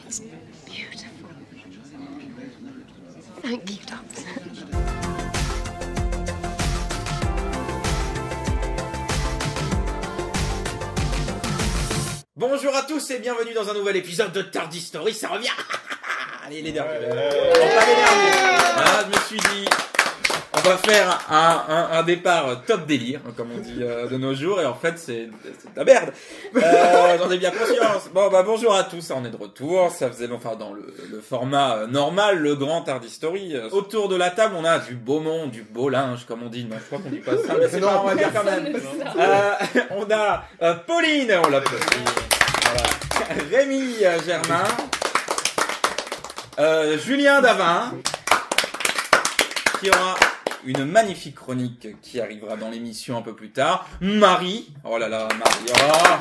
It's beautiful. Thank you, Doctor. Bonjour à tous et bienvenue dans un nouvel épisode de Tardy Story, ça revient. Allez les nerfs. On va pas m'énerver. Voilà, je me suis dit, on va faire un départ top délire, comme on dit de nos jours, et en fait c'est de la merde. J'en ai bien conscience. Bon bah bonjour à tous, on est de retour. Ça faisait enfin dans le format normal, le grand Tardy Story. Autour de la table, on a du beau monde, du beau linge, comme on dit. Non, je crois qu'on dit pas ça, mais c'est pas, on va dire quand même. On a Pauline, on l'applaudit. Voilà. Rémi Germain, Julien Davin, qui aura une magnifique chronique qui arrivera dans l'émission un peu plus tard. Marie, oh là là, Marie. Oh.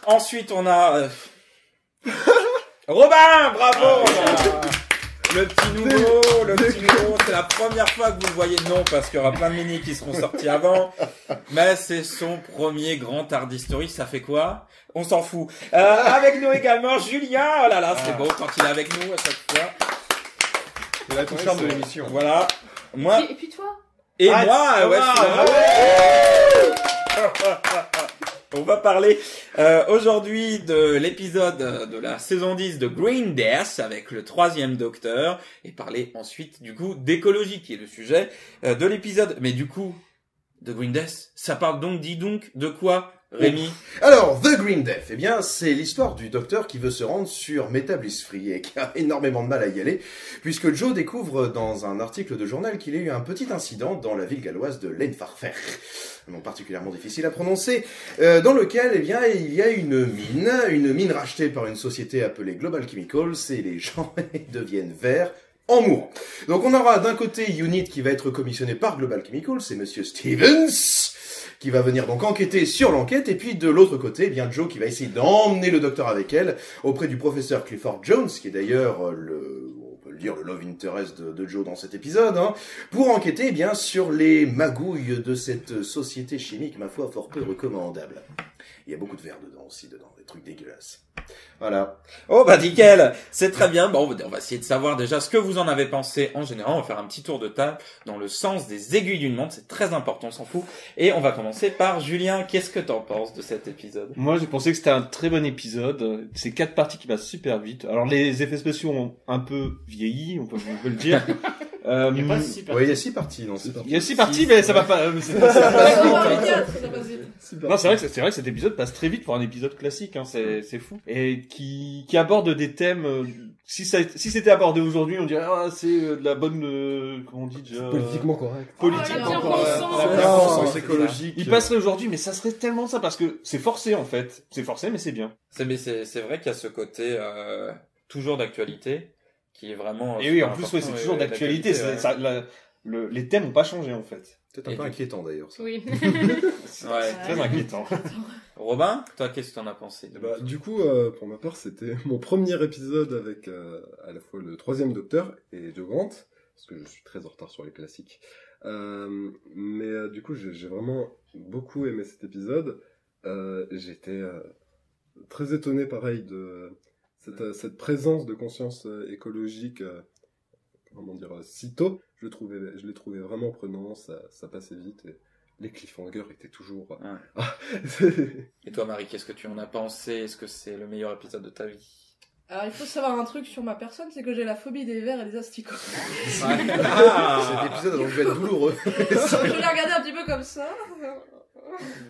Ensuite, on a Robin, bravo. Le petit nouveau, c'est la première fois que vous le voyez, non, parce qu'il y aura plein de mini qui seront sortis avant, mais c'est son premier grand Tardy Story, ça fait quoi? On s'en fout. Avec nous également, Julien, oh là là, c'est beau quand il est avec nous à chaque fois. C'est la tout charme de l'émission. Voilà. Moi. Et puis toi? Et moi, ouais, on va parler aujourd'hui de l'épisode de la saison 10 de Green Death avec le 3e docteur et parler ensuite du coup d'écologie qui est le sujet de l'épisode. Mais du coup, de Green Death, ça parle donc, dis donc, de quoi, Rémi? Alors, The Green Death, eh bien, c'est l'histoire du docteur qui veut se rendre sur Meta Bliss Free et qui a énormément de mal à y aller, puisque Joe découvre dans un article de journal qu'il a eu un petit incident dans la ville galloise de Leinfarfer, un nom particulièrement difficile à prononcer, dans lequel, eh bien, il y a une mine rachetée par une société appelée Global Chemicals, et les gens deviennent verts en mourant. Donc on aura d'un côté Unit qui va être commissionné par Global Chemicals, c'est Monsieur Stevens, qui va venir donc enquêter sur l'enquête, et puis de l'autre côté, eh bien Joe qui va essayer d'emmener le docteur avec elle auprès du professeur Clifford Jones, qui est d'ailleurs on peut le dire, le love interest de Joe dans cet épisode, hein, pour enquêter eh bien sur les magouilles de cette société chimique, ma foi, fort peu recommandable. Il y a beaucoup de verre dedans, des trucs dégueulasses. Voilà. Oh bah nickel, c'est très bien. Bon, on va essayer de savoir déjà ce que vous en avez pensé en général. On va faire un petit tour de table dans le sens des aiguilles d'une montre, c'est très important, on s'en fout. Et on va commencer par Julien. Qu'est-ce que t'en penses de cet épisode? Moi, j'ai pensé que c'était un très bon épisode. C'est 4 parties qui passent super vite. Alors les effets spéciaux ont un peu vieilli, on peut le dire. Il y a 6 parties, non? Il y a 6 parties, mais ça va pas. C'est pas ça passe vite. Non, c'est vrai que cet épisode passe très vite pour un épisode classique. Hein, c'est fou. Et qui aborde des thèmes. Si c'était abordé aujourd'hui, on dirait c'est de la bonne. Comment on dit déjà? Politiquement correct. Politiquement correct. Écologique. Il passerait aujourd'hui, mais ça serait tellement ça parce que c'est forcé en fait. C'est forcé, mais c'est bien. C'est vrai qu'il y a ce côté toujours d'actualité. Qui est vraiment. Et oui, en plus, c'est toujours d'actualité. Les thèmes n'ont pas changé, en fait. C'est un peu inquiétant, d'ailleurs, ça. Oui. Ouais, très inquiétant. Robin, toi, qu'est-ce que t'en as pensé? Du coup, pour ma part, c'était mon premier épisode avec à la fois le 3e docteur et Joe Grant, parce que je suis très en retard sur les classiques. Mais du coup, j'ai vraiment beaucoup aimé cet épisode. J'étais très étonné, pareil, de cette présence de conscience écologique, si tôt. Je l'ai trouvé vraiment prenant, ça passait vite, et les cliffhangers étaient toujours... Et toi, Marie, qu'est-ce que tu en as pensé? Est-ce que c'est le meilleur épisode de ta vie? Alors, il faut savoir un truc sur ma personne, c'est que j'ai la phobie des vers et des asticots. Cet épisode a donc dû être douloureux. Je l'ai regardé un petit peu comme ça.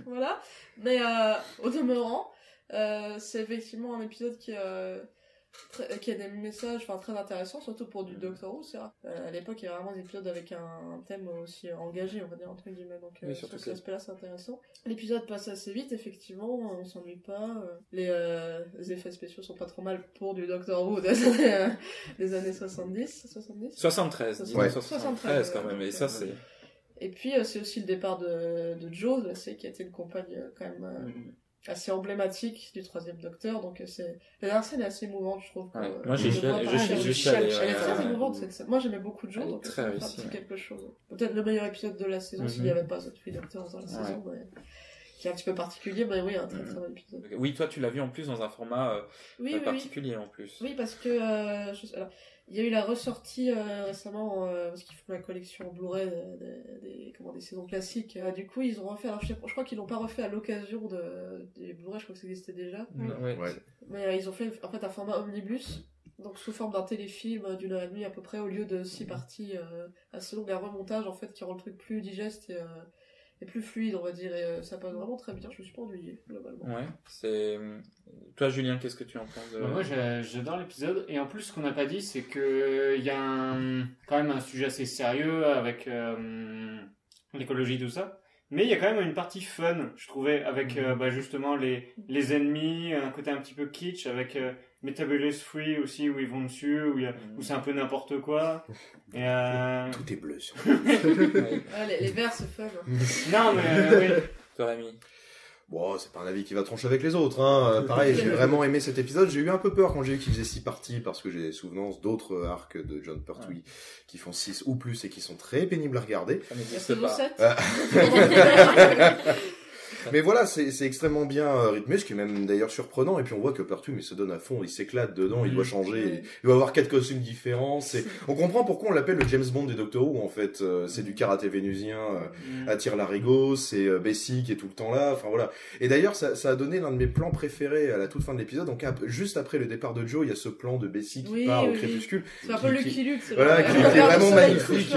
Voilà. Mais au demeurant, c'est effectivement un épisode qui a des messages très intéressants, surtout pour du Doctor Who. C'est rare. À l'époque, il y avait vraiment des épisodes avec un thème aussi engagé, on va dire, entre guillemets. Donc, sur cet aspect-là, c'est intéressant. L'épisode passe assez vite, effectivement, on s'ennuie pas. Les effets spéciaux sont pas trop mal pour du Doctor Who des années 70. 73. Ouais. 73 quand même, et ça, c'est... Et puis, c'est aussi le départ de Joe, qui a été une compagne quand même... assez emblématique du 3e docteur, donc la dernière scène est assez émouvante, je trouve. Ouais. Moi, j'ai chialé. Elle est très émouvante, cette scène. Moi, j'aimais beaucoup de Joe, donc très réussi, c'est quelque chose. Peut-être le meilleur épisode de la saison, s'il n'y avait pas ce 3 docteurs dans la saison, qui est un petit peu particulier, mais oui, un très très bon épisode. Oui, toi, tu l'as vu en plus dans un format Oui, particulier en plus. Oui, parce que alors, il y a eu la ressortie récemment parce qu'ils font la collection Blu-ray des saisons classiques. Du coup, ils ont refait. Alors, je crois qu'ils l'ont pas refait à l'occasion des Blu-ray. Je crois que ça existait déjà. Ouais. Mais ils ont fait en fait un format omnibus, donc sous forme d'un téléfilm d'1h30 à peu près, au lieu de 6 parties assez longues, un remontage en fait qui rend le truc plus digeste et plus fluide, on va dire. Et ça passe vraiment très bien. Je me suis pas ennuyé globalement. Ouais. C'est toi, Julien, qu'est-ce que tu en penses Moi, j'adore l'épisode. Et en plus, ce qu'on n'a pas dit, c'est que il y a quand même un sujet assez sérieux avec l'écologie, tout ça. Mais il y a quand même une partie fun, je trouvais, avec justement les ennemis, un côté un petit peu kitsch, avec Metabolis Free aussi, où ils vont dessus, où c'est un peu n'importe quoi. Et Tout est bleu. Les verts, c'est fun. non, mais oui. Toi, Rémi. Bon, c'est pas un avis qui va trancher avec les autres, hein. Pareil, j'ai vraiment aimé cet épisode. J'ai eu un peu peur quand j'ai vu qu'il faisait 6 parties, parce que j'ai souvenance d'autres arcs de Jon Pertwee qui font 6 ou plus et qui sont très pénibles à regarder. Ça n'existe Saison pas. 7. Mais voilà, c'est extrêmement bien rythmé, ce qui est même d'ailleurs surprenant. Et puis on voit que Pertwee, mais se donne à fond, il s'éclate dedans, il doit changer, il doit avoir 4 costumes différents. On comprend pourquoi on l'appelle le James Bond des Doctor Who, en fait. C'est du karaté vénusien, attire l'arigot, c'est Bessie qui est tout le temps là. Enfin voilà. Et d'ailleurs, ça a donné l'un de mes plans préférés à la toute fin de l'épisode. Donc juste après le départ de Joe, il y a ce plan de Bessie qui part au crépuscule. C'est un peu Lucky Luke. Voilà, qui est vraiment magnifique.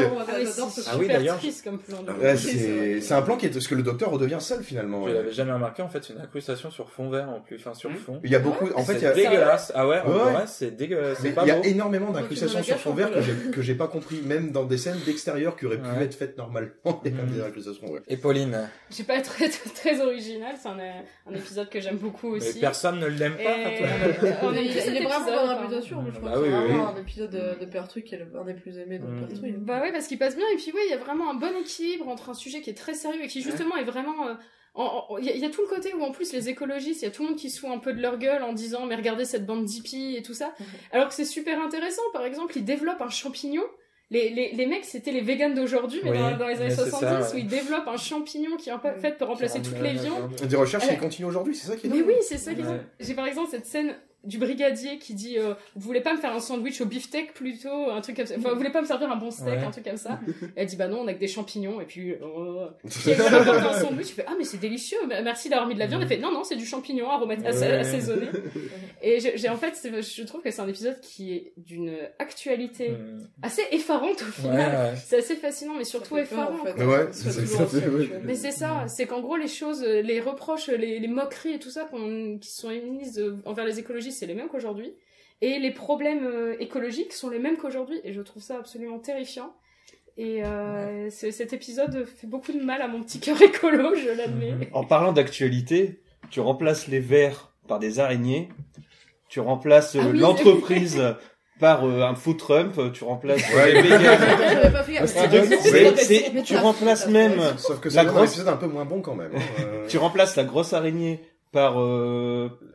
Ah oui, d'ailleurs. Triste comme plan. Ouais, c'est un plan qui est parce que le docteur redevient seul finalement. Je l'avais jamais remarqué, en fait, c'est une incrustation sur fond vert en plus, enfin sur fond. Il y a beaucoup, en fait, il y C'est a dégueulasse. Ah ouais, en vrai, c'est dégueulasse. Mais C'est pas il y a beau. énormément d'incrustations sur fond vert que j'ai pas compris, même dans des scènes d'extérieur qui auraient pu Ouais. être faites normalement. Il y a des incrustations, ouais. Et Pauline. J'ai pas être très original, c'est un épisode que j'aime beaucoup Mais aussi. personne ne l'aime pas, enfin, tout le monde l'aime bien. On aime Il tous cet est vraiment épisode, dans la quoi. réputation, mais je crois Bah que oui, c'est oui, vraiment un épisode de Pertwee qui est un des plus aimés de Pertwee. Bah oui, parce qu'il passe bien, et puis oui, il y a vraiment un bon équilibre entre un sujet qui est très sérieux et qui justement est vraiment... Il y a tout le côté où en plus les écologistes, il y a tout le monde qui se fout un peu de leur gueule en disant mais regardez cette bande d'hippies et tout ça, alors que c'est super intéressant. Par exemple, ils développent un champignon. Les mecs, c'était les végans d'aujourd'hui, mais Oui, dans les années mais c'est 70, ça, ouais. où ils développent un champignon qui en fait peut remplacer toutes les viandes. Des recherches qui continuent aujourd'hui, c'est ça qui est Mais dingue. oui, c'est ça qu'ils Ouais. ont. J'ai par exemple cette scène du brigadier qui dit vous voulez pas me faire un sandwich au beefsteak plutôt, un truc comme ça, enfin vous voulez pas me servir un bon steak, Ouais. un truc comme ça. Et elle dit bah non, on a que des champignons. Et puis qui a apporté un sandwich, il fait ah mais c'est délicieux, merci d'avoir mis de la viande. Elle fait non c'est du champignon assaisonné. Et j'ai en fait je trouve que c'est un épisode qui est d'une actualité assez effarante au final. Ouais. C'est assez fascinant mais surtout effarant. Mais ouais, c'est c'est toujours ça, actuel. oui. Mais c'est ça, c'est qu'en gros les choses, les reproches, les moqueries et tout ça qui sont émises envers les écologistes, c'est les mêmes qu'aujourd'hui. Et les problèmes écologiques sont les mêmes qu'aujourd'hui. Et je trouve ça absolument terrifiant. Et cet épisode fait beaucoup de mal à mon petit cœur écolo, je l'admets. En parlant d'actualité, tu remplaces les vers par des araignées, tu remplaces Ah oui, l'entreprise par un food Trump, tu remplaces Ouais. les véganes. J'avais pas fait Tu remplaces même Sauf que La c'est un grosse- épisode un peu moins bon quand même. tu remplaces la grosse araignée par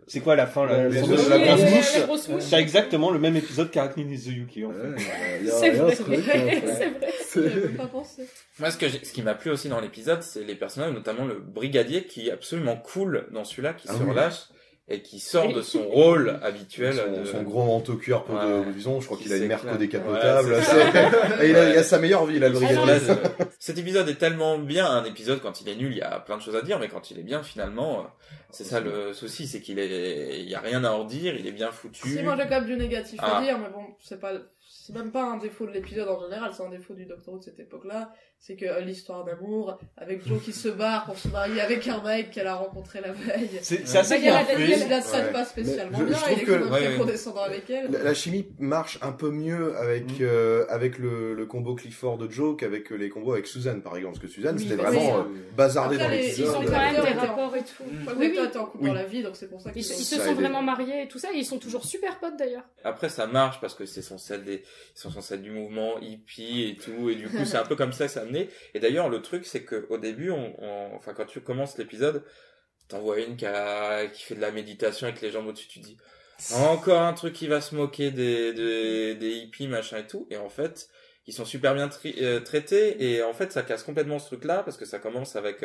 c'est quoi la fin la Les grosse œufs, la Oui, grosse les mouche. grosses mouches. T'as exactement le même épisode qu'Arachnid is the Yuki en fait. C'est vrai, ce truc, hein, c'est vrai. J'avais pas pensé. Moi, ce qui m'a plu aussi dans l'épisode, c'est les personnages, notamment le brigadier qui est absolument cool dans celui-là, qui Ah se oui. relâche et qui sort de son rôle habituel. Son gros manteau cuir peau Ouais. de bison, je crois Qui qu'il a une merco s'éclate. décapotable. Ouais, c'est Et il a sa meilleure vie, là, le Ah non, brigadier. Cet épisode est tellement bien. Un épisode, quand il est nul, il y a plein de choses à dire, mais quand il est bien, finalement, c'est ça le souci, c'est il y a rien à en dire, il est bien foutu. Si, moi j'ai quand même du négatif à Ah. dire, mais bon, c'est même pas un défaut de l'épisode en général, c'est un défaut du Doctor Who de cette époque-là. C'est que l'histoire d'amour, avec Joe qui se barre pour se marier avec un mec qu'elle a rencontré la veille. C'est assez Bah, il y a bien la fait. Daniel- Il la traite Ouais. pas spécialement Mais je bien, trouve il est que- quand même très ouais. condescendant avec elle. La chimie marche un peu mieux avec avec le combo Clifford de Joe qu'avec les combos avec Suzanne par exemple, parce que Suzanne Oui, c'était bah, vraiment oui. bazardé Après, dans ils l'épisode. Ils ont les quand même acteurs des étaient en- rapports et tout. Enfin, Oui, les oui. était en couple Oui. dans la vie, donc c'est pour ça Ils qu'ils se Ça sont aide. vraiment mariés et tout ça, et ils sont toujours super potes d'ailleurs. Après, ça marche parce que ils sont censés être du mouvement hippie et tout, et du coup, c'est un peu comme ça que ça amené. Et d'ailleurs, le truc, c'est que au début, enfin, quand tu commences l'épisode, t'en vois une qui fait de la méditation avec les jambes au-dessus, tu dis, encore un truc qui va se moquer des hippies, machin et tout. Et en fait, super bien traités, et en fait ça casse complètement ce truc-là, parce que ça commence avec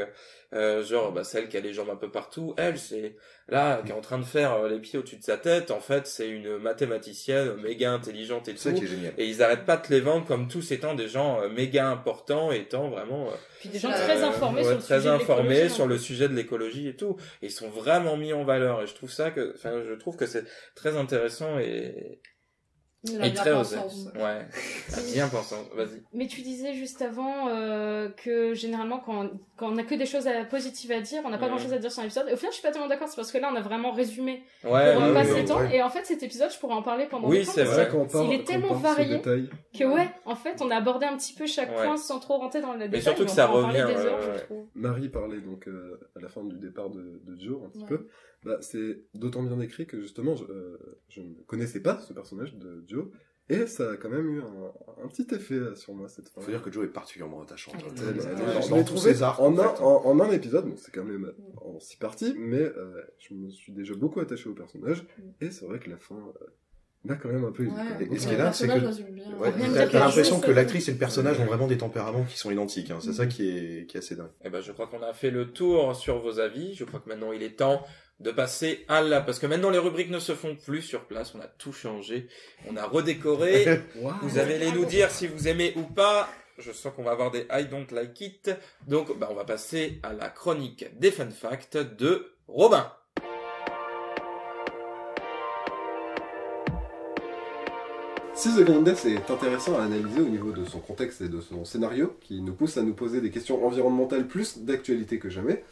celle qui a les jambes un peu partout, elle c'est là qui est en train de faire les pieds au-dessus de sa tête, en fait c'est une mathématicienne méga intelligente et tout, C'est ça qui est génial. et ils arrêtent pas de les vendre comme tous étant des gens méga importants, étant vraiment Puis des gens très informés sur le très sujet de informés l'écologie, sur hein. le sujet de l'écologie et tout, et ils sont vraiment mis en valeur, et je trouve que c'est très intéressant et très osé. Ouais, bien pensant. Vas-y. Mais tu disais juste avant que généralement quand on a que des choses positives à dire, on n'a pas grand chose à dire sur l'épisode. Et au final, je suis pas tellement d'accord, c'est parce que là on a vraiment résumé pour passer le temps. Et en fait, cet épisode, je pourrais en parler pendant Oui, des temps. c'est vrai. Il est tellement varié que en fait, on a abordé un petit peu chaque point sans trop rentrer dans la détail. Mais surtout que ça revient. Marie parlait donc à la fin du départ de Joe un petit peu. Bah, c'est d'autant bien écrit que justement je ne connaissais pas ce personnage de Joe, et ça a quand même eu un petit effet sur moi cette fois. Faut dire que Joe est particulièrement attachant. Je l'ai trouvé en un épisode, bon, c'est quand même en 6 parties, mais je me suis déjà beaucoup attaché au personnage, et c'est vrai que la fin m'a quand même un peu hésité. Et ce qui est là, c'est que t'as l'impression que l'actrice et le personnage ont vraiment des tempéraments qui sont identiques. C'est ça qui est assez dingue. Et ben, je crois qu'on a fait le tour sur vos avis. Je crois que maintenant il est temps de passer parce que maintenant les rubriques ne se font plus sur place, on a tout changé, on a redécoré. Wow. Vous allez nous dire si vous aimez ou pas. Je sens qu'on va avoir des I don't like it. Donc on va passer à la chronique des fun facts de Robin. Si The Green Death est intéressant à analyser au niveau de son contexte et de son scénario, qui nous pousse à nous poser des questions environnementales plus d'actualité que jamais,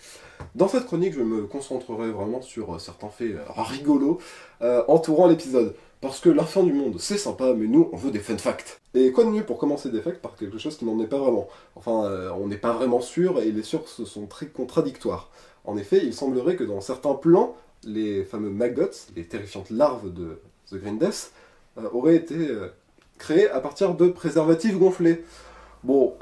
dans cette chronique, je me concentrerai vraiment sur certains faits rigolos entourant l'épisode. Parce que la fin du monde, c'est sympa, mais nous, on veut des fun facts. Et quoi de mieux pour commencer des facts par quelque chose qui n'en est pas vraiment. Enfin, on n'est pas vraiment sûr, et les sources sont très contradictoires. En effet, il semblerait que dans certains plans, les fameux maggots, les terrifiantes larves de The Green Death, auraient été créés à partir de préservatifs gonflés. Bon,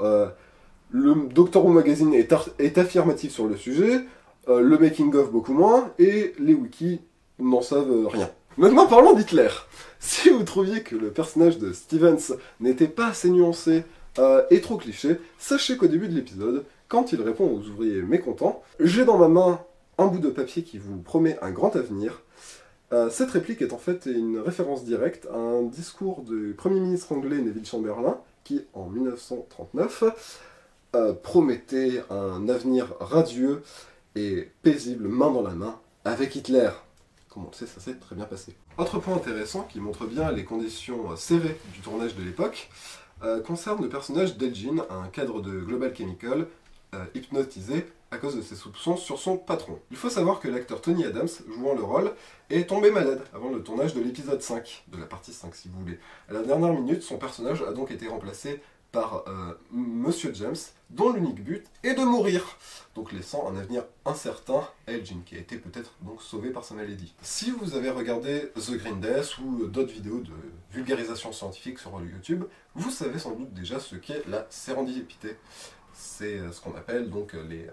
le Doctor Who Magazine est affirmatif sur le sujet, le making-of beaucoup moins, et les wikis n'en savent rien. Maintenant, parlons d'Hitler. Si vous trouviez que le personnage de Stevens n'était pas assez nuancé et trop cliché, sachez qu'au début de l'épisode, quand il répond aux ouvriers mécontents, j'ai dans ma main un bout de papier qui vous promet un grand avenir. Cette réplique est en fait une référence directe à un discours du Premier ministre anglais Neville Chamberlain, qui, en 1939, promettait un avenir radieux et paisible main dans la main avec Hitler. Comme on le sait, ça s'est très bien passé. Autre point intéressant qui montre bien les conditions serrées du tournage de l'époque concerne le personnage d'Elgin, un cadre de Global Chemical, hypnotisé à cause de ses soupçons sur son patron. Il faut savoir que l'acteur Tony Adams, jouant le rôle, est tombé malade avant le tournage de l'épisode 5, de la partie 5 si vous voulez. À la dernière minute, son personnage a donc été remplacé par Monsieur James, dont l'unique but est de mourir, donc laissant un avenir incertain à Elgin, qui a été peut-être donc sauvé par sa maladie. Si vous avez regardé The Green Death ou d'autres vidéos de vulgarisation scientifique sur YouTube, vous savez sans doute déjà ce qu'est la sérendipité. C'est ce qu'on appelle donc les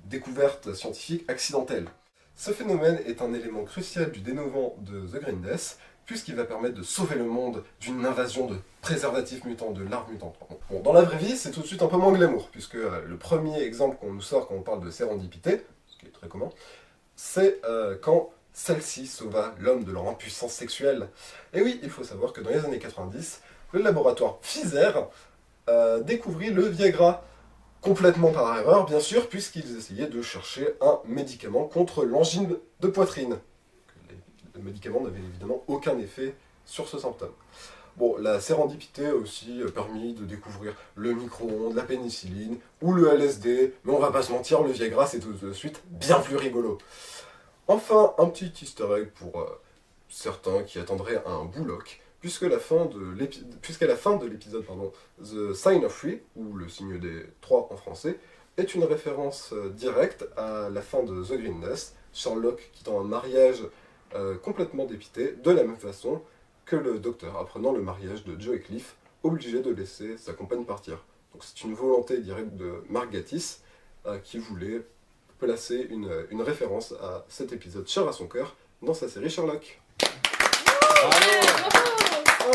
découvertes scientifiques accidentelles. Ce phénomène est un élément crucial du dénouement de The Green Death, puisqu'il va permettre de sauver le monde d'une invasion de préservatifs mutants, de larves mutantes. Bon, dans la vraie vie, c'est tout de suite un peu moins glamour, puisque le premier exemple qu'on nous sort quand on parle de sérendipité, ce qui est très commun, c'est quand celle-ci sauva l'homme de leur impuissance sexuelle. Et oui, il faut savoir que dans les années 90, le laboratoire Pfizer découvrit le Viagra, complètement par erreur, bien sûr, puisqu'ils essayaient de chercher un médicament contre l'angine de poitrine. Le médicament n'avait évidemment aucun effet sur ce symptôme. Bon, la sérendipité a aussi permis de découvrir le micro-ondes, la pénicilline ou le LSD, mais on va pas se mentir, le Viagra c'est tout de suite bien plus rigolo. Enfin, un petit easter egg pour certains qui attendraient un Bullock, puisqu'à la fin de l'épisode, The Sign of Three, ou le signe des 3 en français, est une référence directe à la fin de The Green Death, Sherlock quittant un mariage complètement dépité, de la même façon que le docteur apprenant le mariage de Joe et Cliff, obligé de laisser sa compagne partir. Donc c'est une volonté directe de Mark Gatiss qui voulait placer une référence à cet épisode cher à son cœur dans sa série Sherlock. Bravo.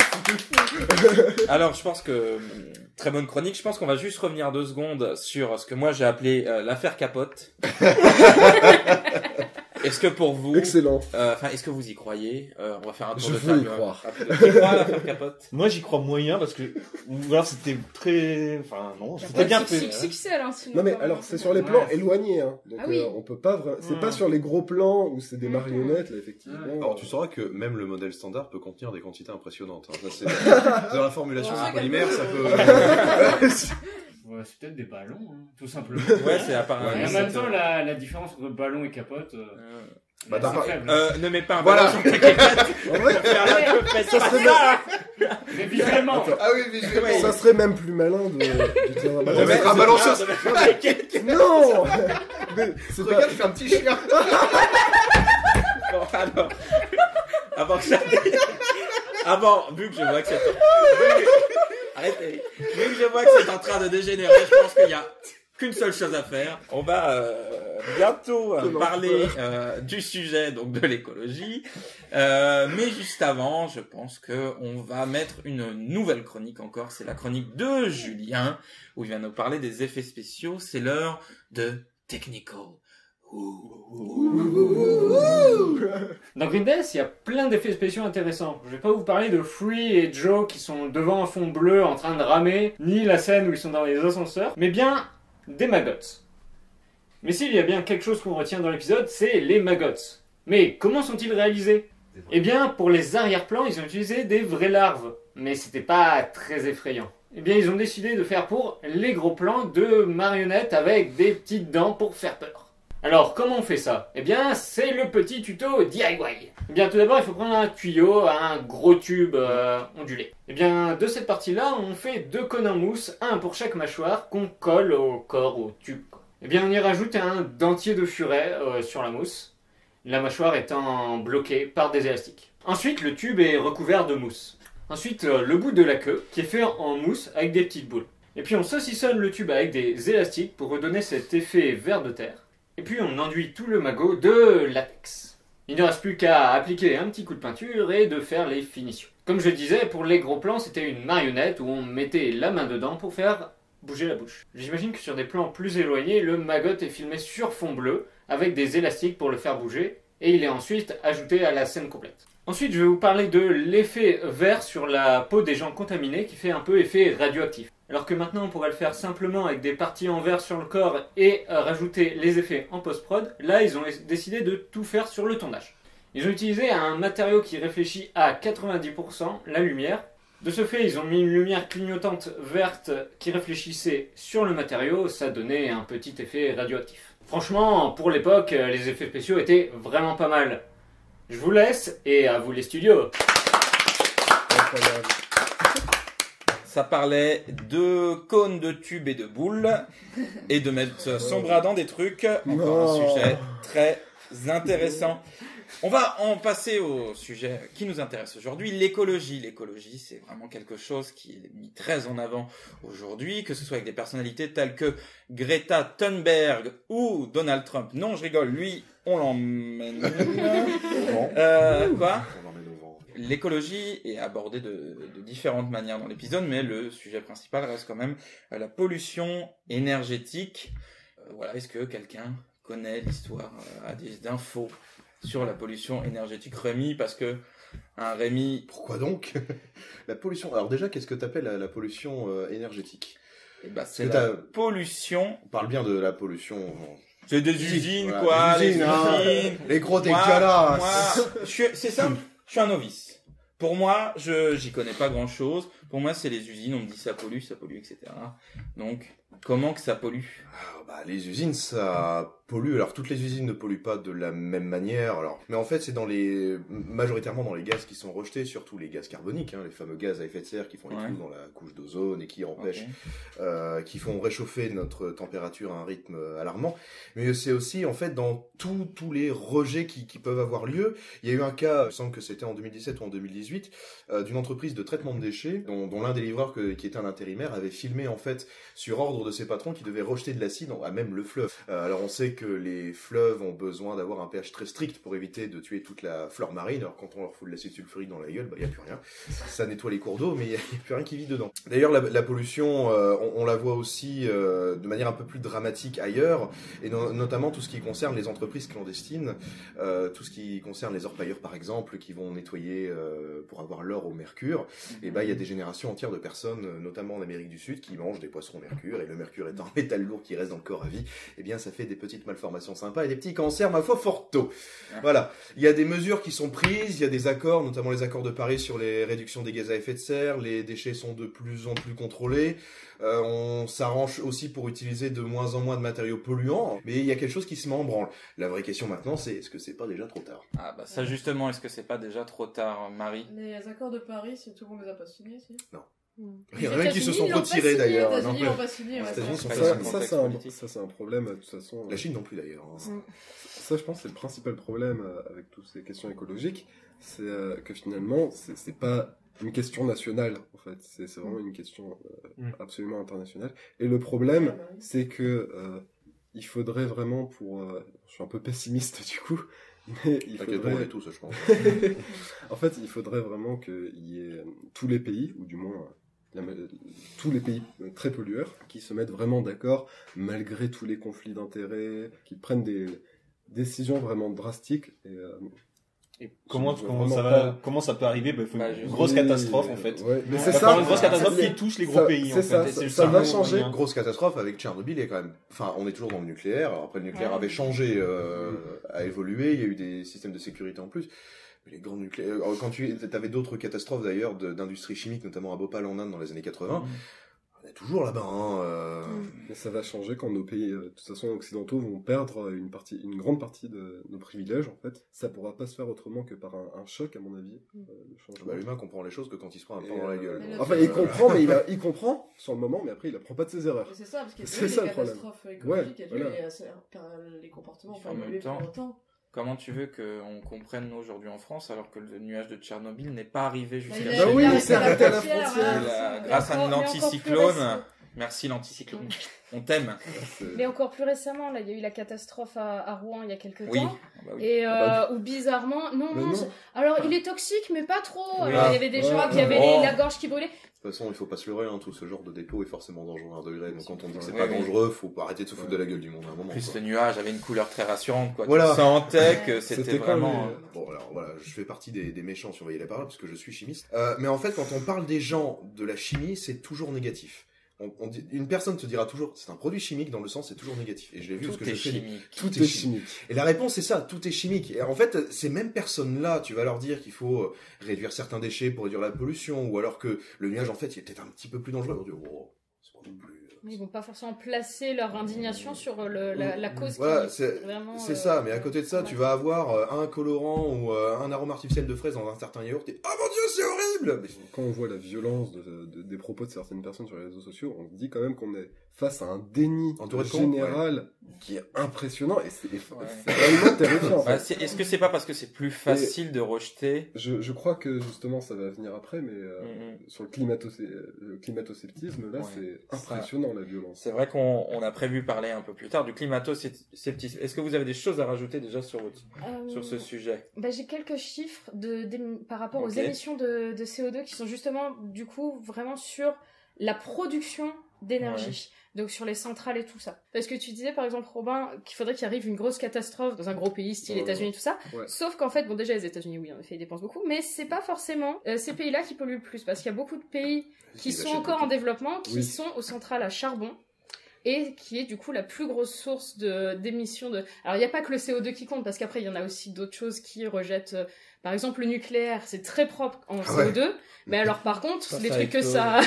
Alors, je pense que très bonne chronique. Je pense qu'on va juste revenir 2 secondes sur ce que moi j'ai appelé l'affaire Capote. Est-ce que pour vous, Excellent. est-ce que vous y croyez On va faire un tour Je de veux table. y croire. Tu crois à l'affaire Capote? Moi, j'y crois moyen parce que, alors c'était très, non, c'était Ouais, bien c'est fait. XXL, hein, sinon. Non mais quand alors même. c'est sur les plans éloignés, hein. Donc Ah oui. on peut pas vraiment. C'est pas sur les gros plans où c'est des marionnettes là effectivement. Alors tu sauras que même le modèle standard peut contenir des quantités impressionnantes. Hein. Ça, c'est dans la formulation Ouais. du polymère, ça peut. Ouais, c'est peut-être des ballons, hein, tout simplement. Ouais, c'est apparemment. Ouais, Et en mais même temps, la différence entre ballon et capote, Bah, c'est t'as pas- faible. Ne mets pas un Voilà. ballon sur ta capote. En vrai, Ça serait Mais visuellement, Attends. Ah oui, visuellement. ça serait même plus malin de dire De mettre un ballon sur non. Mais c'est pas. Regarde, je fais un petit chien. Bon, alors, avant, vu que je vois que c'est, arrêtez, vu que je vois que c'est en train de dégénérer, je pense qu'il y a qu'une seule chose à faire. On va bientôt parler du sujet, donc de l'écologie, mais juste avant, je pense que on va mettre une nouvelle chronique encore. C'est la chronique de Julien où il vient nous parler des effets spéciaux. C'est l'heure de Technical. dans Green Death, il y a plein d'effets spéciaux intéressants. Je vais pas vous parler de Free et Joe qui sont devant un fond bleu en train de ramer, ni la scène où ils sont dans les ascenseurs, mais bien des maggots. Mais s'il y a bien quelque chose qu'on retient dans l'épisode, c'est les maggots. Mais comment sont-ils réalisés? Eh bien, pour les arrière-plans, ils ont utilisé des vraies larves, mais c'était pas très effrayant. Eh bien, ils ont décidé de faire pour les gros plans de marionnettes avec des petites dents pour faire peur. Alors, comment on fait ça? Eh bien, c'est le petit tuto DIY. Eh bien, tout d'abord, il faut prendre un tuyau, un gros tube ondulé. Eh bien, de cette partie-là, on fait 2 cônes en mousse, un pour chaque mâchoire, qu'on colle au corps, au tube. Eh bien, on y rajoute un dentier de furet sur la mousse, la mâchoire étant bloquée par des élastiques. Ensuite, le tube est recouvert de mousse. Ensuite, le bout de la queue, qui est fait en mousse avec des petites boules. Et puis, on saucissonne le tube avec des élastiques pour redonner cet effet ver de terre. Et puis on enduit tout le magot de latex. Il ne reste plus qu'à appliquer un petit coup de peinture et de faire les finitions. Comme je disais, pour les gros plans, c'était une marionnette où on mettait la main dedans pour faire bouger la bouche. J'imagine que sur des plans plus éloignés, le maggot est filmé sur fond bleu avec des élastiques pour le faire bouger et il est ensuite ajouté à la scène complète. Ensuite, je vais vous parler de l'effet vert sur la peau des gens contaminés qui fait un peu effet radioactif. Alors que maintenant on pourrait le faire simplement avec des parties en verre sur le corps et rajouter les effets en post-prod, là ils ont décidé de tout faire sur le tournage. Ils ont utilisé un matériau qui réfléchit à 90% la lumière. De ce fait, ils ont mis une lumière clignotante verte qui réfléchissait sur le matériau, ça donnait un petit effet radioactif. Franchement, pour l'époque, les effets spéciaux étaient vraiment pas mal. Je vous laisse et à vous les studios. Incroyable. Ça parlait de cônes, de tubes et de boules, et de mettre son bras dans des trucs. Encore un sujet très intéressant. On va en passer au sujet qui nous intéresse aujourd'hui, l'écologie. L'écologie, c'est vraiment quelque chose qui est mis très en avant aujourd'hui, que ce soit avec des personnalités telles que Greta Thunberg ou Donald Trump. Non, je rigole, lui, on l'emmène. Quoi ? L'écologie est abordée de différentes manières dans l'épisode, mais le sujet principal reste quand même la pollution énergétique. Voilà, est-ce que quelqu'un connaît l'histoire, a des infos sur la pollution énergétique? Rémi, parce que Rémi... Pourquoi donc? La pollution. Alors déjà, qu'est-ce que t'appelles la pollution énergétique? Eh ben, c'est la pollution... On parle bien de la pollution... C'est des usines, voilà, quoi, des les usines. Les gros dégueulasses. Moi, c'est simple, je suis un novice. Pour moi, j'y connais pas grand-chose. Pour moi, c'est les usines, on me dit ça pollue, etc. Donc, comment que ça pollue? Les usines, ça pollue. Alors, toutes les usines ne polluent pas de la même manière. Alors, mais en fait, c'est majoritairement dans les gaz qui sont rejetés, surtout les gaz carboniques, les fameux gaz à effet de serre qui font les trous dans la couche d'ozone et qui empêchent, qui font réchauffer notre température à un rythme alarmant. Mais c'est aussi, en fait, dans tous les rejets qui peuvent avoir lieu. Il y a eu un cas, il me semble que c'était en 2017 ou en 2018, d'une entreprise de traitement de déchets, dont l'un des livreurs qui était un intérimaire avait filmé, en fait, sur ordre l'ordre de ses patrons qui devaient rejeter de l'acide à même le fleuve. Alors on sait que les fleuves ont besoin d'avoir un pH très strict pour éviter de tuer toute la flore marine. Alors quand on leur fout de l'acide sulfurique dans la gueule, il n'y a plus rien. Ça nettoie les cours d'eau, mais il n'y a plus rien qui vit dedans. D'ailleurs, la pollution, on la voit aussi de manière un peu plus dramatique ailleurs, et notamment tout ce qui concerne les entreprises clandestines, tout ce qui concerne les orpailleurs par exemple, qui vont nettoyer pour avoir l'or au mercure. Et il y a des générations entières de personnes, notamment en Amérique du Sud, qui mangent des poissons au mercure, et le mercure étant un métal lourd qui reste dans le corps à vie, ça fait des petites malformations sympas et des petits cancers, ma foi, fort tôt. Voilà. Il y a des mesures qui sont prises, il y a des accords, notamment les accords de Paris sur les réductions des gaz à effet de serre, les déchets sont de plus en plus contrôlés, on s'arrange aussi pour utiliser de moins en moins de matériaux polluants, mais il y a quelque chose qui se met en branle. La vraie question maintenant, c'est est-ce que c'est pas déjà trop tard? Ça justement, est-ce que c'est pas déjà trop tard, Marie? Les accords de Paris, c'est tout le monde les a pas signés, si? Non. Il y en a même qui se sont retirés d'ailleurs. Les États-Unis l'ont pas signé. Ça c'est un problème de toute façon. La Chine non plus d'ailleurs. Ça je pense c'est le principal problème avec toutes ces questions écologiques, c'est que finalement c'est pas une question nationale en fait, c'est vraiment une question absolument internationale. Et le problème c'est que il faudrait vraiment je suis un peu pessimiste du coup. Mais il faudrait... on est tous, je pense. En fait, il faudrait vraiment qu'il y ait tous les pays, ou du moins tous les pays très pollueurs, qui se mettent vraiment d'accord, malgré tous les conflits d'intérêts, qui prennent des décisions vraiment drastiques. Et comment ça peut arriver? Il faut une grosse catastrophe en fait. Ouais. Mais c'est ça, une grosse catastrophe qui touche les gros pays. Ça va changer. Une grosse catastrophe avec Tchernobyl est quand même. Enfin, on est toujours dans le nucléaire. Alors, après, le nucléaire avait changé, a évolué. Il y a eu des systèmes de sécurité en plus. Mais les grands nucléaires. Quand tu avais d'autres catastrophes d'ailleurs d'industrie chimique, notamment à Bhopal en Inde dans les années 80. On est toujours là-bas. Mais ça va changer quand nos pays, de toute façon occidentaux, vont perdre une grande partie de nos privilèges. En fait, ça pourra pas se faire autrement que par un choc, à mon avis. L'humain comprend les choses que quand il se prend un plan dans la gueule. Enfin, il comprend, mais il comprend sur le moment, mais après, il apprend pas de ses erreurs. C'est ça, parce qu'il y a des catastrophes écologiques, les comportements ont évolué pour longtemps. Comment tu veux qu'on comprenne nous aujourd'hui en France alors que le nuage de Tchernobyl n'est pas arrivé jusqu'à chez nous? Oui, c'est arrêté à la frontière. Grâce à un anticyclone. Merci l'anticyclone. On t'aime. Mais encore plus récemment, là, il y a eu la catastrophe à Rouen il y a quelques temps. Oui. Et où bizarrement, alors il est toxique, mais pas trop. Il y avait des gens qui avaient la gorge qui brûlait. De toute façon, il faut pas se leurrer, tout ce genre de dépôt est forcément dangereux à 1 degré. Donc quand on dit que c'est pas dangereux, faut arrêter de se foutre de la gueule du monde à un moment. En plus, le nuage avait une couleur très rassurante, quoi. Voilà. Tu sentais que c'était vraiment... Bon, alors voilà, je fais partie des méchants, si on voyait la parole, parce que je suis chimiste. Mais en fait, quand on parle des gens de la chimie, c'est toujours négatif. Une personne te dira toujours, c'est un produit chimique dans le sens, c'est toujours négatif. Et je l'ai vu parce que je fais tout est chimique. Et la réponse c'est ça, tout est chimique. Et en fait, ces mêmes personnes-là, tu vas leur dire qu'il faut réduire certains déchets pour réduire la pollution, ou alors que le nuage en fait, il est peut-être un petit peu plus dangereux. Ils vont dire, c'est pas non plus. Ils vont pas forcément placer leur indignation sur la cause. Voilà, c'est ça. Mais à côté de ça, tu vas avoir un colorant ou un arôme artificiel de fraise dans un certain yaourt. Et oh mon Dieu, c'est horrible! Quand on voit la violence des propos de certaines personnes sur les réseaux sociaux, on se dit quand même qu'on est face à un déni général qui est impressionnant et c'est vraiment terrifiant. En fait. Est-ce que c'est pas parce que c'est plus facile de rejeter? Je crois que justement ça va venir après, mais sur le climato-sceptisme, là c'est impressionnant la violence. C'est vrai qu'on a prévu parler un peu plus tard du climato-sceptisme. Est-ce que vous avez des choses à rajouter déjà sur ce sujet? J'ai quelques chiffres par rapport aux émissions de CO2 qui sont justement du coup vraiment sur la production d'énergie. Donc sur les centrales et tout ça. Parce que tu disais par exemple Robin qu'il faudrait qu'il arrive une grosse catastrophe dans un gros pays style États-Unis tout ça. Sauf qu'en fait déjà les États-Unis oui en effet ils dépensent beaucoup, mais c'est pas forcément ces pays-là qui polluent le plus parce qu'il y a beaucoup de pays qui sont encore en développement qui sont aux centrales à charbon. Et qui est du coup la plus grosse source d'émissions de... Alors il n'y a pas que le CO2 qui compte, parce qu'après il y en a aussi d'autres choses qui rejettent... Par exemple le nucléaire, c'est très propre en CO2, mais alors par contre, les trucs que ça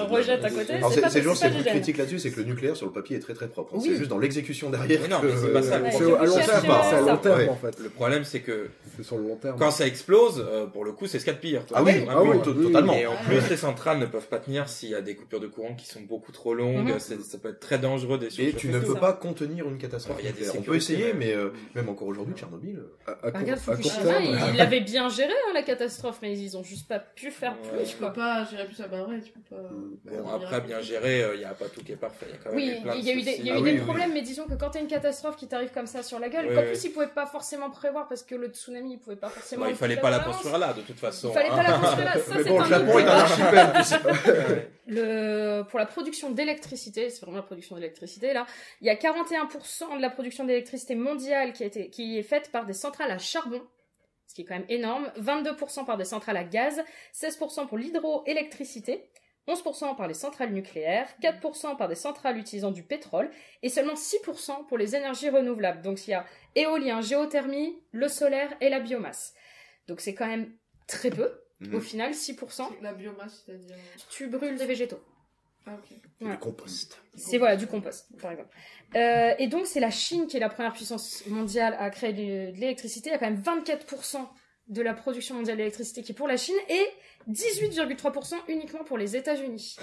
rejette à côté, c'est pas c'est plus critique là-dessus, c'est que le nucléaire sur le papier est très très propre. Oui. C'est juste dans l'exécution derrière. Mais non, mais c'est pas ça. C'est à long terme en fait. Le problème c'est que c'est sur le long terme. Quand ça explose, pour le coup c'est ce qu'il y a de pire. Totalement. Et en plus les centrales ne peuvent pas tenir s'il y a des coupures de courant qui sont beaucoup trop longues, ça peut être très dangereux des Et tu ne peux pas contenir une catastrophe. On peut essayer, mais même encore aujourd'hui, Tchernobyl. À court terme, il l'avait bien géré, hein, la catastrophe, mais ils ont juste pas pu faire plus, Tu peux quoi. pas gérer plus ça, bah ouais, tu peux pas... Bon, après, bien géré, il n'y a pas tout qui est parfait. Il y a quand même Oui, plein de il y a eu des, soucis. il y a eu des problèmes, mais disons que quand t'as une catastrophe qui t'arrive comme ça sur la gueule, Oui, qu'en oui. plus ils pouvaient pas forcément prévoir parce que le tsunami ils pouvaient pas forcément. Bah, il fallait pas la construire là, de toute façon. Il fallait pas la construire là, ça Mais c'est bon, un le Japon autre est un débat. archipel, tu sais. Pour la production d'électricité, c'est vraiment la production d'électricité là, il y a 41% de la production d'électricité mondiale qui est faite par des centrales à charbon, ce qui est quand même énorme, 22% par des centrales à gaz, 16% pour l'hydroélectricité, 11% par les centrales nucléaires, 4% par des centrales utilisant du pétrole, et seulement 6% pour les énergies renouvelables. Donc il y a éolien, géothermie, le solaire et la biomasse. Donc c'est quand même très peu, au final, 6%. La biomasse, c'est-à-dire... Tu brûles des végétaux. Ah, ok. Voilà. Du compost. C'est voilà, du compost, par exemple. Et donc c'est la Chine qui est la première puissance mondiale à créer de l'électricité. Il y a quand même 24% de la production mondiale d'électricité qui est pour la Chine et 18,3% uniquement pour les États-Unis.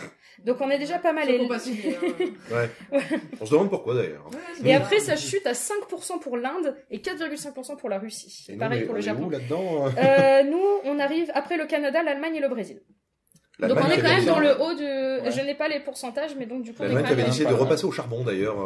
Donc on est déjà pas mal. C'est compatible, hein. Ouais. On se demande pourquoi d'ailleurs. Et après ça chute à 5% pour l'Inde et 4,5% pour la Russie. Et nous, Pareil on pour le est Japon. où là-dedans Nous, on arrive après le Canada, l'Allemagne et le Brésil. Donc on L'Allemagne est quand même avait dans décidé- le haut de... Ouais. Je n'ai pas les pourcentages, mais donc du coup on est L'Allemagne quand qui avait même... décidé de pas mal. repasser au charbon d'ailleurs.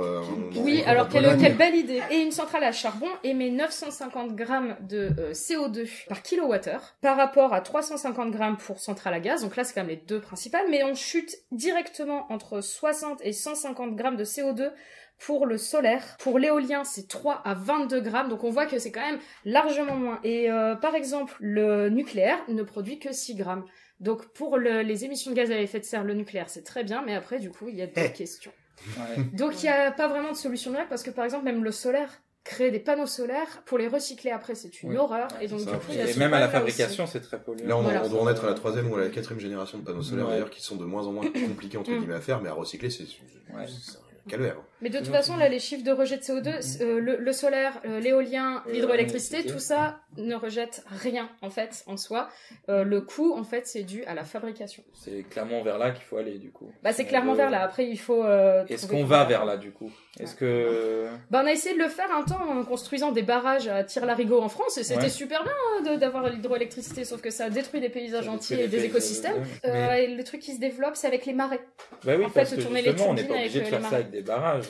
Oui, en- alors en quelle Pologne. belle idée. Et une centrale à charbon émet 950 grammes de CO2 par kilowattheure par rapport à 350 grammes pour centrale à gaz. Donc là, c'est quand même les deux principales. Mais on chute directement entre 60 et 150 grammes de CO2 pour le solaire. Pour l'éolien, c'est 3 à 22 grammes. Donc on voit que c'est quand même largement moins. Et par exemple, le nucléaire ne produit que 6 grammes. Donc pour les émissions de gaz à effet de serre, le nucléaire, c'est très bien. Mais après, du coup, il y a d'autres questions. Ouais. Donc il n'y a pas vraiment de solution miracle parce que par exemple même le solaire, créer des panneaux solaires pour les recycler après c'est une Oui. horreur et donc c'est du ça. coup il y a Et ce même à la problème-là fabrication, c'est très polluant. Là, on, Voilà. on doit en être à la 3e ou à la 4e génération de panneaux solaires Ouais. d'ailleurs qui sont de moins en moins compliqués entre guillemets à faire, mais à recycler, c'est Ouais. un calvaire. aussi. Mais de toute façon là les chiffres de rejet de CO2, le solaire, l'éolien, l'hydroélectricité, tout ça ne rejette rien en fait en soi. Le coût en fait c'est dû à la fabrication. C'est clairement vers là qu'il faut aller, du coup. Bah c'est On clairement veut- vers là. Après il faut. Est-ce trouver qu'on comment va faire. vers là, du coup? Est-ce que... Bah on a essayé de le faire un temps en construisant des barrages à Tire-Larigot en France et c'était Ouais. super bien d'avoir l'hydroélectricité sauf que ça a détruit des paysages Ça entiers détruit et des des paysages, écosystèmes. mais- Et le truc qui se développe c'est avec les marais. Bah oui, En parce fait, que tourner les justement, on n'est turbines pas obligé de avec, faire les ça marais. avec des barrages.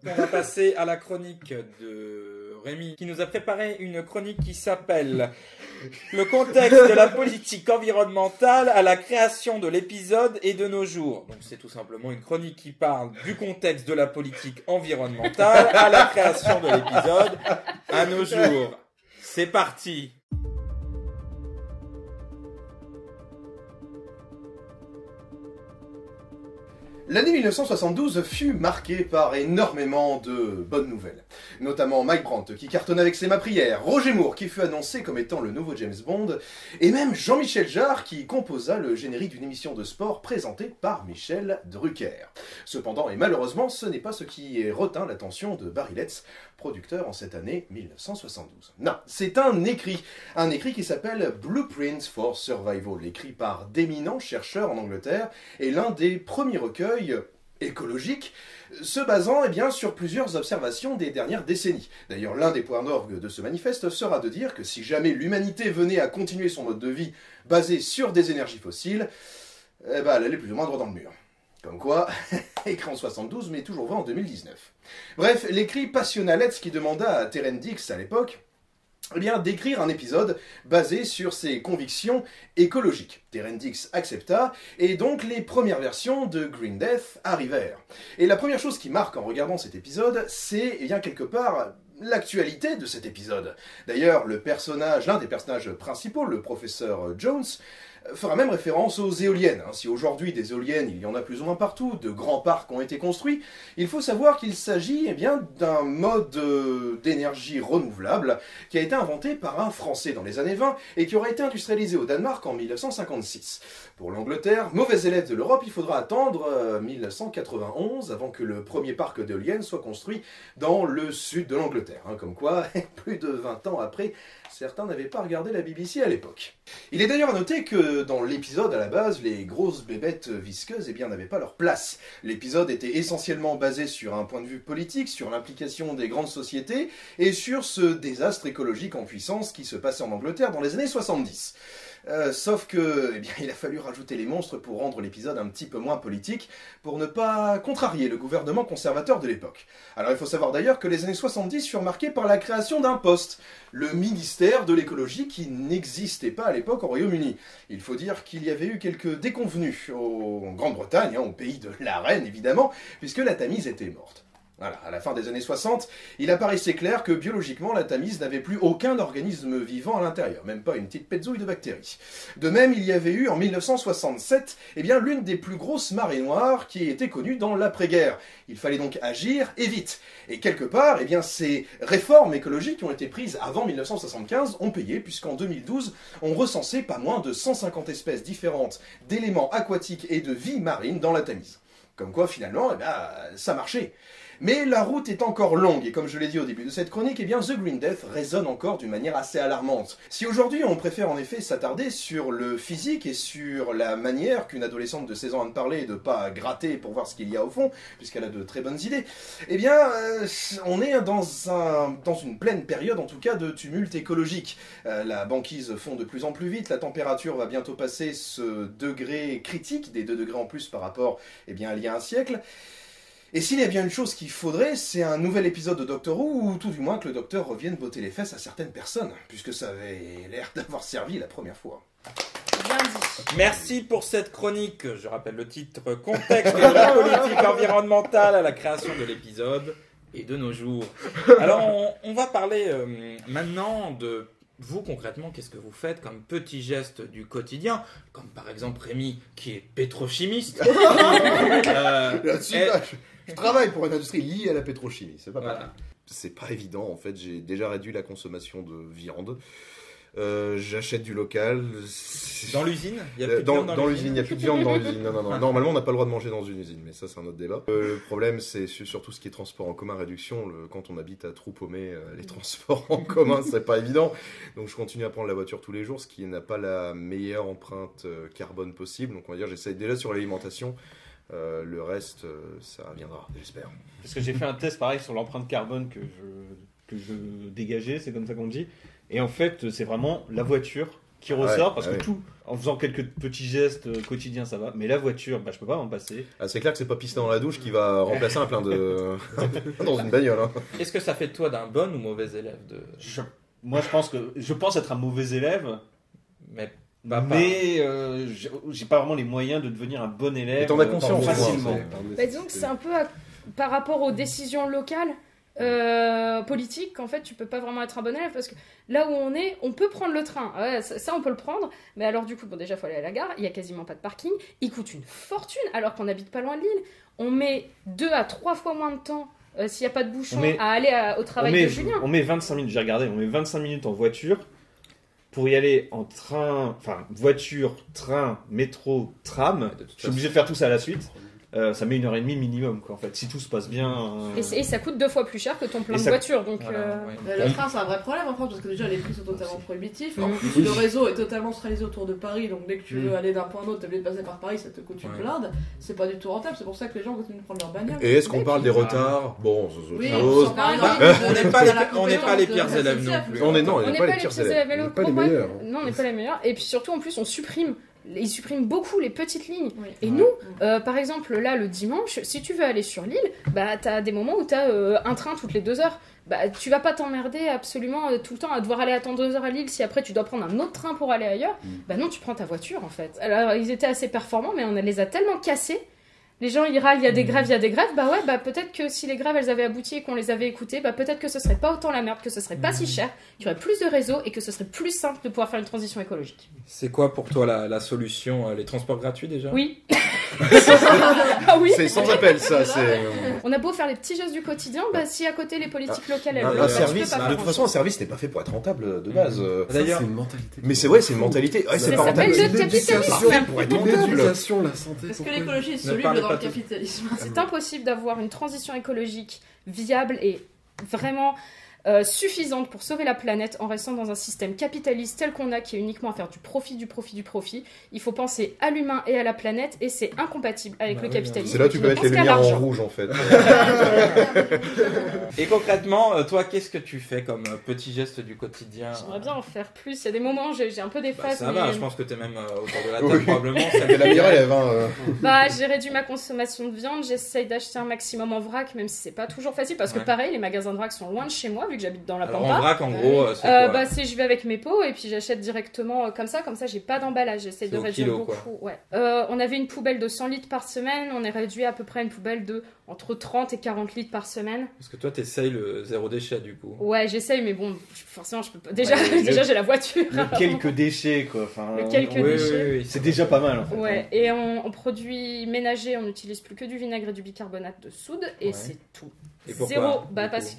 On va passer à la chronique de Rémi, qui nous a préparé une chronique qui s'appelle Le contexte de la politique environnementale à la création de l'épisode et de nos jours. Donc c'est tout simplement une chronique qui parle du contexte de la politique environnementale à la création de l'épisode à nos jours. C'est parti. L'année 1972 fut marquée par énormément de bonnes nouvelles. Notamment Mike Brandt qui cartonne avec ses Ma Prière, Roger Moore qui fut annoncé comme étant le nouveau James Bond, et même Jean-Michel Jarre qui composa le générique d'une émission de sport présentée par Michel Drucker. Cependant, et malheureusement, ce n'est pas ce qui retint l'attention de Barry Letts, producteur en cette année 1972. Non, c'est un écrit qui s'appelle Blueprints for Survival, écrit par d'éminents chercheurs en Angleterre, et l'un des premiers recueils écologiques, se basant sur plusieurs observations des dernières décennies. D'ailleurs, l'un des points d'orgue de ce manifeste sera de dire que si jamais l'humanité venait à continuer son mode de vie basé sur des énergies fossiles, elle allait plus ou moins droit dans le mur. Comme quoi, écrit en 72, mais toujours vrai en 2019. Bref, l'écrit passionna Letts qui demanda à Terence Dix à l'époque d'écrire un épisode basé sur ses convictions écologiques. Terence Dix accepta, et donc les premières versions de Green Death arrivèrent. Et la première chose qui marque en regardant cet épisode, c'est quelque part l'actualité de cet épisode. D'ailleurs, l'un des personnages principaux, le professeur Jones, fera même référence aux éoliennes. Si aujourd'hui des éoliennes, il y en a plus ou moins partout, de grands parcs ont été construits, il faut savoir qu'il s'agit d'un mode d'énergie renouvelable qui a été inventé par un Français dans les années 20 et qui aura été industrialisé au Danemark en 1956. Pour l'Angleterre, mauvais élève de l'Europe, il faudra attendre 1991 avant que le premier parc d'éoliennes soit construit dans le sud de l'Angleterre. Comme quoi, plus de 20 ans après, certains n'avaient pas regardé la BBC à l'époque. Il est d'ailleurs à noter que que dans l'épisode à la base, les grosses bébêtes visqueuses n'avaient pas leur place. L'épisode était essentiellement basé sur un point de vue politique, sur l'implication des grandes sociétés et sur ce désastre écologique en puissance qui se passait en Angleterre dans les années 70. Sauf que, il a fallu rajouter les monstres pour rendre l'épisode un petit peu moins politique, pour ne pas contrarier le gouvernement conservateur de l'époque. Alors il faut savoir d'ailleurs que les années 70 furent marquées par la création d'un poste, le ministère de l'écologie qui n'existait pas à l'époque au Royaume-Uni. Il faut dire qu'il y avait eu quelques déconvenues en Grande-Bretagne, au pays de la reine évidemment, puisque la Tamise était morte. Voilà, à la fin des années 60, il apparaissait clair que biologiquement, la Tamise n'avait plus aucun organisme vivant à l'intérieur, même pas une petite petzouille de bactéries. De même, il y avait eu en 1967, l'une des plus grosses marées noires qui était connue dans l'après-guerre. Il fallait donc agir et vite. Et quelque part, ces réformes écologiques qui ont été prises avant 1975 ont payé, puisqu'en 2012, on recensait pas moins de 150 espèces différentes d'éléments aquatiques et de vie marine dans la Tamise. Comme quoi, finalement, ça marchait. Mais la route est encore longue, et comme je l'ai dit au début de cette chronique, The Green Death résonne encore d'une manière assez alarmante. Si aujourd'hui on préfère en effet s'attarder sur le physique et sur la manière qu'une adolescente de 16 ans a de parler et de pas gratter pour voir ce qu'il y a au fond, puisqu'elle a de très bonnes idées, on est dans une pleine période en tout cas de tumulte écologique. La banquise fond de plus en plus vite, la température va bientôt passer ce degré critique, des 2 degrés en plus par rapport il y a un siècle. Et s'il y a bien une chose qu'il faudrait, c'est un nouvel épisode de Doctor Who, ou tout du moins que le docteur revienne botter les fesses à certaines personnes, puisque ça avait l'air d'avoir servi la première fois. Bien dit. Merci pour cette chronique. Je rappelle le titre, Contexte de la politique environnementale à la création de l'épisode et de nos jours. Alors, on va parler maintenant de... Vous, concrètement, qu'est-ce que vous faites comme petits gestes du quotidien? Comme par exemple Rémi, qui est pétrochimiste. Je travaille pour une industrie liée à la pétrochimie, c'est pas Voilà. pareil. C'est pas évident, en fait, j'ai déjà réduit la consommation de viande. J'achète du local. Dans l'usine? Il y a plus de viande dans l'usine, il n'y a plus de viande dans l'usine. Non. Normalement, on n'a pas le droit de manger dans une usine, mais ça, c'est un autre débat. Le problème, c'est surtout ce qui est transport en commun, réduction. Quand on habite à Trou-Paumé, les transports en commun, c'est pas évident. Donc, je continue à prendre la voiture tous les jours, ce qui n'a pas la meilleure empreinte carbone possible. Donc, on va dire, j'essaie déjà sur l'alimentation. Le reste, ça viendra, j'espère. Parce que j'ai fait un test pareil sur l'empreinte carbone que je dégageais, c'est comme ça qu'on dit. Et en fait, c'est vraiment la voiture qui ressort, parce que tout, en faisant quelques petits gestes quotidiens, ça va. Mais la voiture, je peux pas m'en passer. Ah, c'est clair que c'est pas pisser dans la douche qui va remplacer un plein de... dans une bagnole. Hein. Qu'est-ce que ça fait de toi d'un bon ou mauvais élève Moi, je pense être un mauvais élève. Mais j'ai pas vraiment les moyens de devenir un bon élève. Et t'en as conscience facilement. Disons que c'est un peu par rapport aux décisions locales, politiques, qu'en fait tu peux pas vraiment être un bon élève, parce que là où on est, on peut prendre le train. Ouais, ça on peut le prendre, mais alors du coup, déjà faut aller à la gare, il y a quasiment pas de parking, il coûte une fortune alors qu'on habite pas loin de Lille. On met 2 à 3 fois moins de temps. S'il n'y a pas de bouchon, à aller au travail de Julien. On met 25 minutes, j'ai regardé, on met 25 minutes en voiture pour y aller en train, voiture, train, métro, tram. Je suis obligé de faire tout ça à la suite. Ça met 1h30 minimum, quoi, en fait, si tout se passe bien. Et ça coûte 2 fois plus cher que ton plein de voiture. Donc, Le train, c'est un vrai problème en France, parce que déjà les prix sont totalement prohibitifs. En plus, le réseau est totalement centralisé autour de Paris, donc dès que tu veux aller d'un point à l'autre, t'es obligé de passer par Paris, ça te coûte une blinde. C'est pas du tout rentable, c'est pour ça que les gens continuent de prendre leur bagnole. Et est-ce qu'on parle des retards? Bon, oui, on n'est pas les pires élèves non plus. On n'est pas les pires élèves. On n'est pas les meilleurs. Non, on n'est pas les meilleurs. Et puis surtout, en plus, ils suppriment beaucoup les petites lignes. Oui. Et nous, par exemple, là, le dimanche, si tu veux aller sur l'île, t'as des moments où t'as un train toutes les 2 heures. Tu vas pas t'emmerder absolument tout le temps à devoir aller attendre 2 heures à Lille si après tu dois prendre un autre train pour aller ailleurs. Non, tu prends ta voiture en fait. Alors, ils étaient assez performants, mais on les a tellement cassés. Les gens ils râlent, il y a des grèves. Peut-être que si les grèves elles avaient abouti et qu'on les avait écoutées, peut-être que ce serait pas autant la merde, que ce serait pas si cher, qu'il y aurait plus de réseaux et que ce serait plus simple de pouvoir faire une transition écologique. C'est quoi pour toi la solution? Les transports gratuits déjà? Oui. Oui. C'est sans appel ça. On a beau faire les petits gestes du quotidien, si à côté les politiques locales elles un service, de toute façon un service n'est pas fait pour être rentable de base. D'ailleurs, c'est une mentalité. Mais c'est vrai, c'est une mentalité. C'est pas rentable. C'est le capitalisme. Pour être rentable. L'éducation, la santé. Est-ce que l'écologie est soluble dans le capitalisme? C'est impossible d'avoir une transition écologique viable et vraiment suffisante pour sauver la planète en restant dans un système capitaliste tel qu'on a qui est uniquement à faire du profit. Il faut penser à l'humain et à la planète et c'est incompatible avec le capitalisme. C'est là que tu peux mettre les lumières en rouge en fait. Et concrètement, toi, qu'est-ce que tu fais comme petit geste du quotidien? J'aimerais bien en faire plus. Il y a des moments, j'ai un peu des phases. Ça va, je pense que t'es même autour de la table probablement. C'est la meilleure élève. Bah, j'ai réduit ma consommation de viande. J'essaye d'acheter un maximum en vrac, même si c'est pas toujours facile parce que pareil, les magasins de vrac sont loin de chez moi vu que j'habite dans la Alors, pampa. en vrac, en gros, c'est quoi? Bah, je vais avec mes pots et puis j'achète directement comme ça j'ai pas d'emballage. J'essaie de réduire kilo, beaucoup. Ouais. On avait une poubelle de 100 litres par semaine, on est réduit à peu près à une poubelle de entre 30 et 40 litres par semaine. Parce que toi, t'essayes le zéro déchet du coup. Ouais, j'essaye, mais bon, forcément, je peux pas. Déjà, j'ai la voiture. Le quelques déchets, quoi. Enfin, le quelques déchets. Oui, c'est déjà pas mal, en fait. Ouais, et en produits ménagers, on n'utilise plus que du vinaigre et du bicarbonate de soude, et c'est tout. Et pourquoi? Zéro. Bah, parce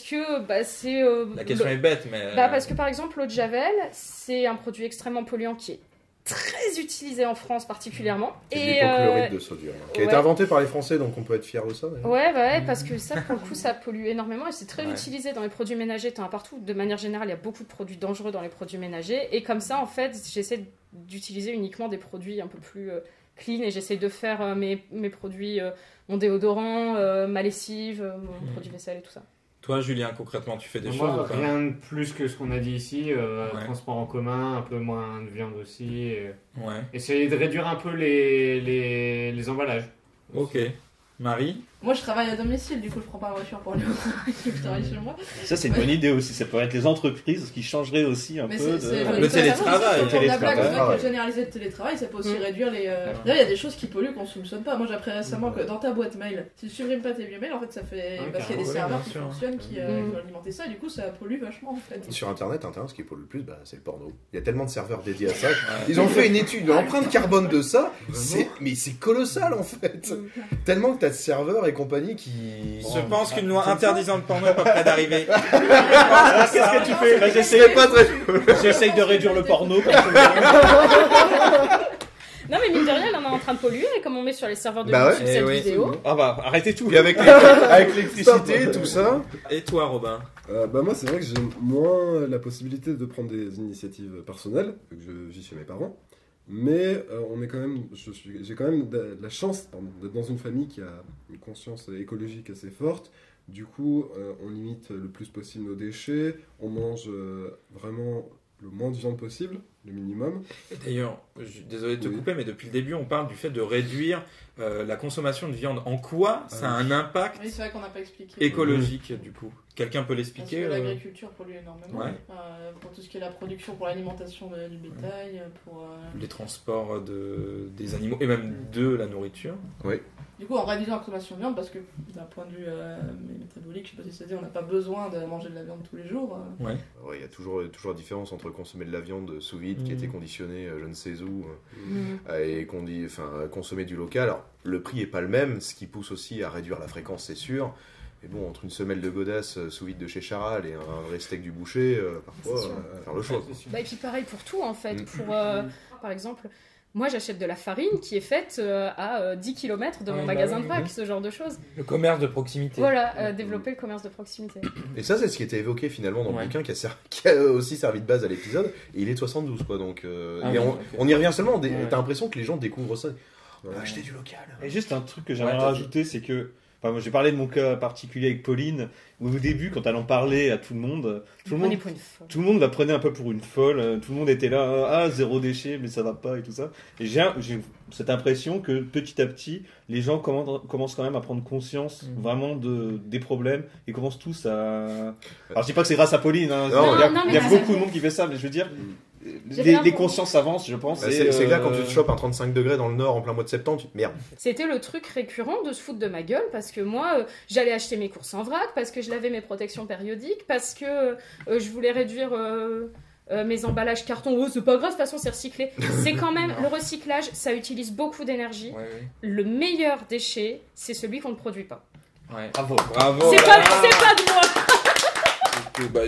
que c'est. La question est bête, mais. Bah, parce que par exemple, l'eau de Javel, c'est un produit extrêmement polluant qui est très utilisé en France particulièrement. C'est l'hypochlorite de sodium, qui a été inventé par les Français, donc on peut être fier de ça. Ouais, parce que ça, pour le coup, ça pollue énormément et c'est très utilisé dans les produits ménagers. T'en as partout. De manière générale, il y a beaucoup de produits dangereux dans les produits ménagers. Et comme ça, en fait, j'essaie d'utiliser uniquement des produits un peu plus clean et j'essaie de faire mes produits, mon déodorant, ma lessive, mon produit vaisselle et tout ça. Toi, Julien, concrètement, tu fais des Moi, choses ou pas? rien de plus que ce qu'on a dit ici. Transport en commun, un peu moins de viande aussi. Essayer de réduire un peu les emballages. Ok. Marie? Moi, je travaille à domicile, du coup, je prends pas la voiture pour aller au travail, je travaille chez moi. Ça, c'est une bonne idée aussi. Ça pourrait être les entreprises qui changeraient aussi un peu le télétravail. La blague, généraliser le télétravail, ça peut aussi réduire les. Là, il y a des choses qui polluent qu'on soupçonne pas. Moi, j'ai appris récemment que dans ta boîte mail, si tu supprimes pas tes vieux mails, en fait, ça fait. Parce qu'il y a des serveurs qui fonctionnent, qui vont alimenter ça, et du coup, ça pollue vachement, en fait. Sur Internet, ce qui pollue le plus, c'est le porno. Il y a tellement de serveurs dédiés à ça. Ils ont fait une étude, l'empreinte carbone de ça, mais c'est colossal, en fait. Tellement que t'as de serveurs et compagnie qui. Je pense qu'une loi interdisant le porno est pas près d'arriver. Qu'est-ce que tu fais? Bah, j'essaye de réduire le porno. Non mais mine de rien, là, on est en train de polluer, et comme on met sur les serveurs de YouTube cette vidéo. Ah bah arrêtez tout. Et avec l'électricité, tout ça. Et toi, Robin? Moi, c'est vrai que j'ai moins la possibilité de prendre des initiatives personnelles, vu que je vis chez mes parents. Mais j'ai quand même la chance d'être dans une famille qui a une conscience écologique assez forte. Du coup, on limite le plus possible nos déchets, on mange vraiment le moins de viande possible, le minimum. Et d'ailleurs, désolé de te couper, mais depuis le début, on parle du fait de réduire la consommation de viande. En quoi ça a un impact c'est vrai qu'on n'a pas expliqué. Écologique, du coup? Quelqu'un peut l'expliquer? Parce que l'agriculture pollue énormément. Ouais. Pour tout ce qui est la production, pour l'alimentation du bétail, pour... les transports des animaux, et même de la nourriture. Oui. Du coup, en réduisant la consommation de viande, parce que d'un point de vue métabolique, je sais pas si ça dit, on n'a pas besoin de manger de la viande tous les jours. Ouais, il y a toujours la différence entre consommer de la viande sous vide qui a été conditionnée je ne sais où et consommer du local. Alors, le prix est pas le même, ce qui pousse aussi à réduire la fréquence, c'est sûr. Mais bon, entre une semelle de godasse sous vide de chez Charal et un vrai steak du boucher, parfois, faire le choix. Et puis pareil pour tout en fait. Par exemple, moi j'achète de la farine qui est faite à 10 km de mon magasin de vrac, ce genre de choses. Le commerce de proximité. Voilà, développer le commerce de proximité. Et ça, c'est ce qui était évoqué finalement dans le bouquin qui a aussi servi de base à l'épisode. Et il est 72, quoi. Donc, on y revient seulement. T'as l'impression que les gens découvrent ça. Acheter du local. Et juste un truc que j'aimerais rajouter, c'est que moi, j'ai parlé de mon cas particulier avec Pauline, où au début, quand elle en parlait à tout le monde, tout le monde la prenait un peu pour une folle, tout le monde était là, zéro déchet, mais ça va pas et tout ça. Et j'ai cette impression que petit à petit, les gens commencent quand même à prendre conscience vraiment des problèmes et commencent tous à... Alors je dis pas que c'est grâce à Pauline, il y a beaucoup de monde qui fait ça, mais je veux dire... Les consciences avancent, je pense. C'est clair, quand tu te chopes un 35 degrés dans le nord en plein mois de septembre, tu te merde. C'était le truc récurrent de se foutre de ma gueule parce que moi, j'allais acheter mes courses en vrac, parce que je lavais mes protections périodiques, parce que je voulais réduire mes emballages carton. Oh, c'est pas grave, de toute façon, c'est recyclé. C'est quand même le recyclage, ça utilise beaucoup d'énergie. Le meilleur déchet, c'est celui qu'on ne produit pas. Bravo. C'est pas de moi.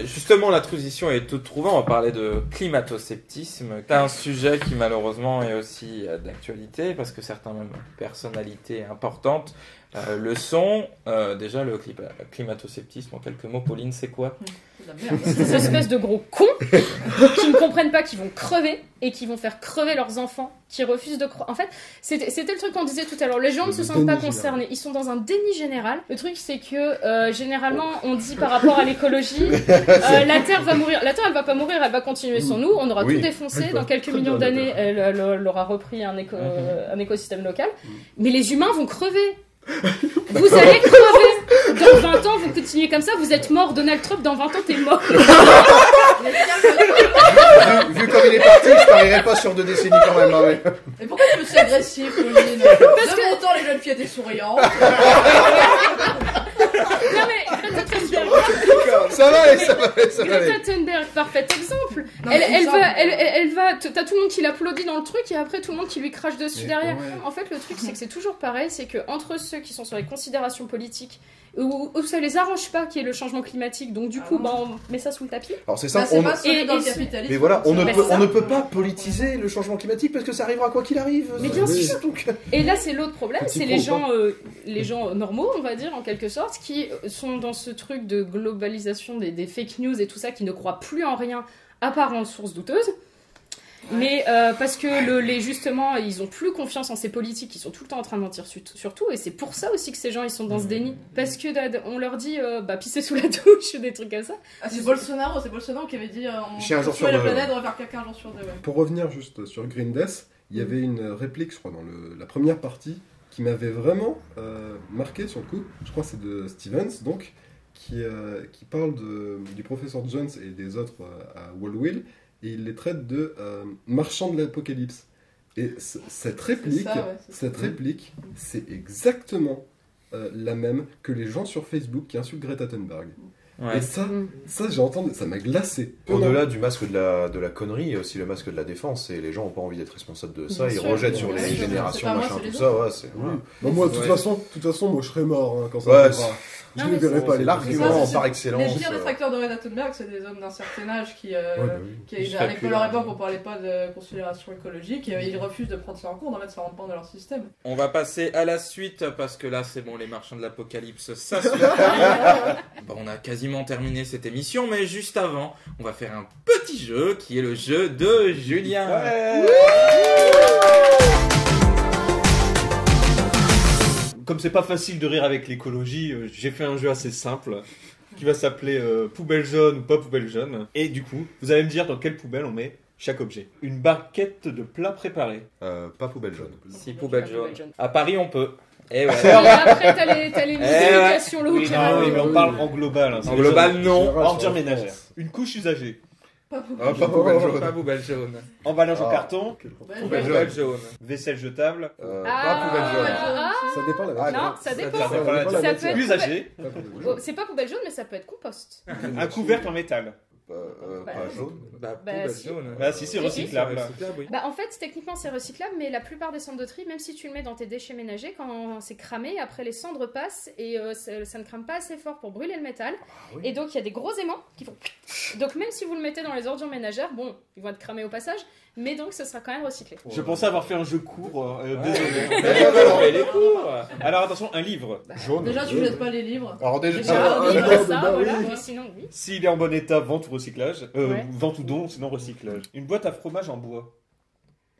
Justement, la transition est toute trouvée. On va parler de climato-sceptisme. C'est un sujet qui malheureusement est aussi d'actualité parce que certaines personnalités importantes Le son, déjà le climato-sceptisme en quelques mots. Pauline, c'est quoi? La merde. Ces espèces de gros cons qui ne comprennent pas qu'ils vont crever et qui vont faire crever leurs enfants, qui refusent de croire. En fait, c'était le truc qu'on disait tout à l'heure. Les gens ne se sentent pas concernés. Ils sont dans un déni général. Le truc, c'est que généralement, on dit par rapport à l'écologie, la Terre va mourir. La Terre, elle va pas mourir, elle va continuer sans nous. On aura tout défoncé. Dans quelques millions d'années, elle aura repris un écosystème local. Mais les humains vont crever. Vous allez crever. Dans 20 ans, vous continuez comme ça, vous êtes mort. Donald Trump, dans 20 ans, t'es mort. Vu comme il est parti, je parierais pas sur 2 décennies quand même. Hein, mais... Mais pourquoi tu me suis agressif, Pauline? De mon temps, les jeunes filles étaient souriantes. Non mais Greta Thunberg, ça va aller. Greta Thunberg, parfait exemple. Non, Elle va, t'as tout le monde qui l'applaudit dans le truc et après tout le monde qui lui crache dessus derrière. Ouais. En fait, le truc c'est que c'est toujours pareil, c'est que entre ceux qui sont sur les considérations politiques où ça les arrange pas qu'il y ait le changement climatique, donc du coup, on met ça sous le tapis. Alors c'est ça, C'est pas celui dans le et- capitalisme. mais voilà, on c'est ça. ne peut pas politiser le changement climatique parce que ça arrivera quoi qu'il arrive. Mais bien Oui. sûr. Donc, Et là, c'est l'autre problème, Petit c'est pro, les gens normaux, on va dire, en quelque sorte, qui sont dans ce truc de globalisation des fake news et tout ça, qui ne croient plus en rien, à part en sources douteuses. Mais parce que justement, ils ont plus confiance en ces politiques, ils sont tout le temps en train de mentir sur tout, et c'est pour ça aussi que ces gens ils sont dans ce déni. Parce que on leur dit pisser sous la douche ou des trucs comme ça. Ah, c'est Bolsonaro qui avait dit on Chier un jour peut sur tuer la deux. planète, on va faire caca un jour sur 2. Ouais. Pour revenir juste sur Green Death, il y avait une réplique, je crois, dans la première partie, qui m'avait vraiment marqué sur le coup. Je crois que c'est de Stevens, donc, qui parle du professeur Jones et des autres à Wallwill, et il les traite de marchands de l'apocalypse. Et cette réplique, c'est exactement la même que les gens sur Facebook qui insultent Greta Thunberg. Ouais. Et ça j'ai entendu, ça m'a glacé. au-delà du masque de la connerie, il y a aussi le masque de la défense et les gens ont pas envie d'être responsables de ça. Bien Ils sûr. rejettent sur Ouais, les c'est générations, pas moi, machin, c'est tout les ça. Ouais, c'est. Oui. Bon, moi, de toute Ouais. façon, moi, je serais mort hein, quand ça Ouais, arrivera. Je Non, ne mais verrai pas C'est les l'argument c'est- par Les excellence. gilets détracteurs de Greta Thunberg, c'est des hommes d'un certain âge qui Ils à l'école, leur époque, on parlait pas de considération écologique et ils refusent de prendre ça en compte, d'en mettre ça en compte dans leur système. On va passer à la suite parce que là c'est bon, les marchands de l'apocalypse, ça se Bon, on a quasiment terminé cette émission, mais juste avant, on va faire un petit jeu qui est le jeu de Julien. Comme c'est pas facile de rire avec l'écologie, j'ai fait un jeu assez simple qui va s'appeler poubelle jaune ou pas poubelle jaune. Et du coup, vous allez me dire dans quelle poubelle on met chaque objet. Une barquette de plats préparés. Pas poubelle jaune. Si poubelle jaune. À Paris, on peut. Et ouais. Et après, t'as les éducations Oui, locales. mais on parle en global. Hein, En global, non. Ordures ménagères. Une couche usagée. Pas poubelle jaune. Pas poubelle jaune. Emballage en Ah. carton. Poubelle Poubelle jaune. Vaisselle jetable. Pas poubelle jaune. Ça dépend la version. Non, ça dépend. Ça dépend la Ça matière. peut être Usagé. Pas poubelle Oh, jaune. c'est pas poubelle jaune, mais ça peut être compost. Un couvercle en métal. Pas jaune. Bah, poubelle si. jaune. Bah si, c'est Si, si. recyclable. Oui. Bah en fait techniquement c'est recyclable mais la plupart des centres de tri même si tu le mets dans tes déchets ménagers quand c'est cramé après les cendres passent et ça ne crame pas assez fort pour brûler le métal oui. et donc il y a des gros aimants qui font donc même si vous le mettez dans les ordures ménagères bon ils vont être cramés au passage mais donc ce sera quand même recyclé. Je pensais avoir fait un jeu court. Désolé. Mais les cours. Alors attention, un livre jaune. Déjà, tu jettes pas les livres. Alors déjà, Déjà, oui, bah, ça, bah, voilà, oui. mais sinon oui. S'il est en bon état, vente ou recyclage. Ouais. Vente ou don, sinon recyclage. Une boîte à fromage en bois.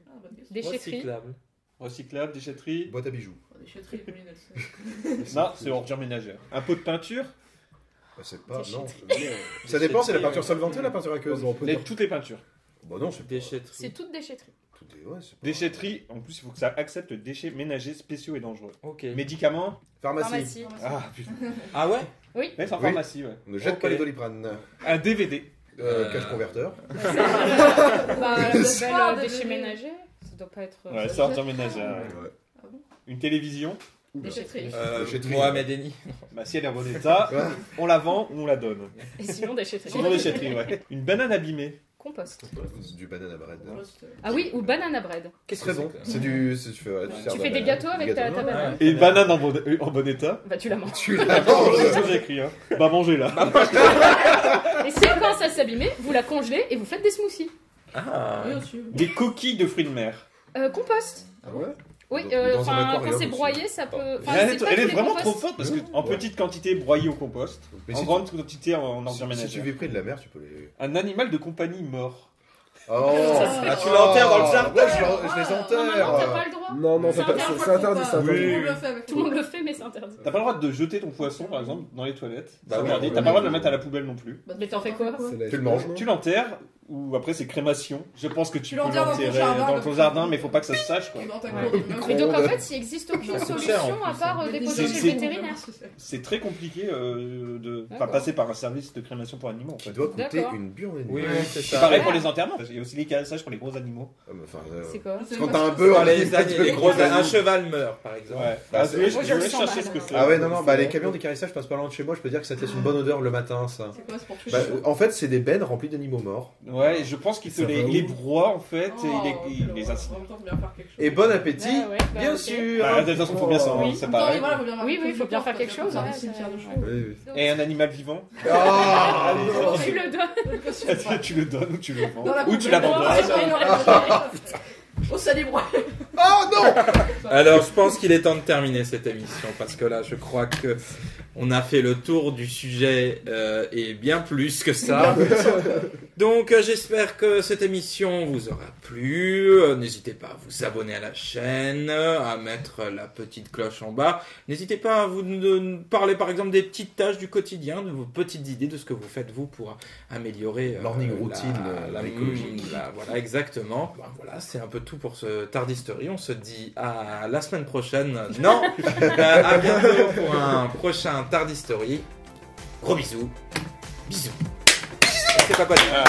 Ah, bonne question. Déchetterie. Recyclable. Recyclable, déchetterie. boîte à bijoux. Déchetterie, Pauline, elle sait. Non, c'est ordure ménagère. Un pot de peinture. C'est pas. Non. Déchetterie. Ça dépend, c'est la peinture solvantée ou la peinture aqueuse. Toutes les peintures. Bah non, c'est Déchetterie. C'est toute déchetterie. tout est. Ouais, c'est pas. Déchetterie, en plus, il faut que ça accepte déchets ménagers spéciaux et dangereux. Ok. Médicaments. Pharmacie. Pharmacie. Ah putain. Ah ouais? Ouais, c'est en Oui. pharmacie, ouais. Ne jette Ok. pas les Doliprane. Un DVD. Cache converteur. Bah, la Ah, belle déchets des- ménagers ça doit pas être. Ouais, ça c'est ordure jette. ménagère. ouais. Ouais. Ah bon Une télévision. Déchetterie. Déchetterie. Mohamed Eni. Bah, si elle est en bon état, Ouais. on la vend ou on la donne. Et sinon déchetterie. Sinon déchetterie, ouais. Une banane abîmée. Compost. C'est du banana bread. Ah oui, ou banana bread. Qu'est-ce Très que bon. c'est C'est du. Tu fais, ouais, sers Tu de fais des banane. gâteaux avec ta gâteaux. banane. Et une banane en bon état. Bah tu la manges. Tu la C'est manges. ce que j'ai écrit, hein. Bah, mangez là. Et si elle commence à s'abîmer, vous la congelez et vous faites des smoothies. Ah. Oui, aussi. Des coquilles de fruits de mer. Compost. Ah ouais. Oui, dans un enfin, aquarium quand c'est aussi. broyé, ça peut. Enfin, Elle c'est pas est tous les vraiment composts. trop forte parce que en petite quantité broyée au compost, Mais en si grande quantité en ordure Si tu ménagère. vis près de la mer, tu peux les... Un animal de compagnie mort. Oh, Ah, tu l'enterres dans le jardin. Ouais, je les enterre. Normalement, t'as pas le droit. Non, non, C'est c'est interdit. interdit, c'est Oui. interdit. Tout le monde le fait avec Tout le monde le fait, mais c'est interdit. T'as pas le droit de jeter ton poisson par exemple dans les toilettes. Bah C'est oui. interdit. T'as pas le droit de le mettre à la poubelle non plus. Bah, Mais t'en fais quoi C'est la Tu le manges. espèce, Tu non l'enterres ou après c'est crémation. Je pense que tu Tu peux l'enterres dans ton l'enterrer jardin, dans comme ton ça. jardin, mais faut pas que ça se sache quoi. Dans ta Ouais. cour, Mais donc en fait, il existe aucune Ça coûte solution cher, en à plus, part hein. déposer chez C'est- le vétérinaire. C'est très compliqué de D'accord. passer par un service de crémation pour animaux en Qui fait. doit coûter D'accord. une burne. Oui, c'est C'est ça. pareil pour les enterrements. Il y a aussi les calassages pour les gros animaux. Enfin, C'est quoi quand t'as un peu... Quand les gros, un cheval meurt, par exemple. Ouais. Bah, Je voulais moi, je le chercher sens ce mal. que c'est. Ah ouais, non, non, bah les camions d'écarissage passent pas loin de chez moi, je peux dire que ça te laisse une bonne odeur le matin, ça. C'est quoi, c'est pour tuer Bah, les chevaux en fait, c'est des bennes remplies d'animaux morts. Ouais, je pense qu'il te Ça va où les broie en fait Oh, et il quelle les horreur. incite. En même temps, faut bien faire quelque chose. Et bon appétit, Ah ouais, bah, bien ok. sûr. Bah, de toute façon, faut bien s'en Oui. séparer. Voilà, faut bien faire Oui, quelque oui, chose faut de bien fort, faire parce quelque qu'il y a chose, pas ouais, de cimetière de c'est- chevaux. Oui, oui. Et un animal vivant. Ah, Tu le donnes. Tu le donnes ou tu le vends. Dans la Ou tu poubelle. l'abandonnes. Au salibre. Oh non. Alors, je pense qu'il est temps de terminer cette émission parce que là, je crois que on a fait le tour du sujet et bien plus que ça. Donc, j'espère que cette émission vous aura plu. N'hésitez pas à vous abonner à la chaîne, à mettre la petite cloche en bas. N'hésitez pas à vous parler, par exemple, des petites tâches du quotidien, de vos petites idées, de ce que vous faites vous pour améliorer Morning routine, l'écologie. Voilà, exactement. Ben, voilà, c'est un peu tout pour ce Tardistory. On se dit à la semaine prochaine. Non, à bientôt pour un prochain Tardistory. Gros bisous. Bisous. C'est pas quoi dire.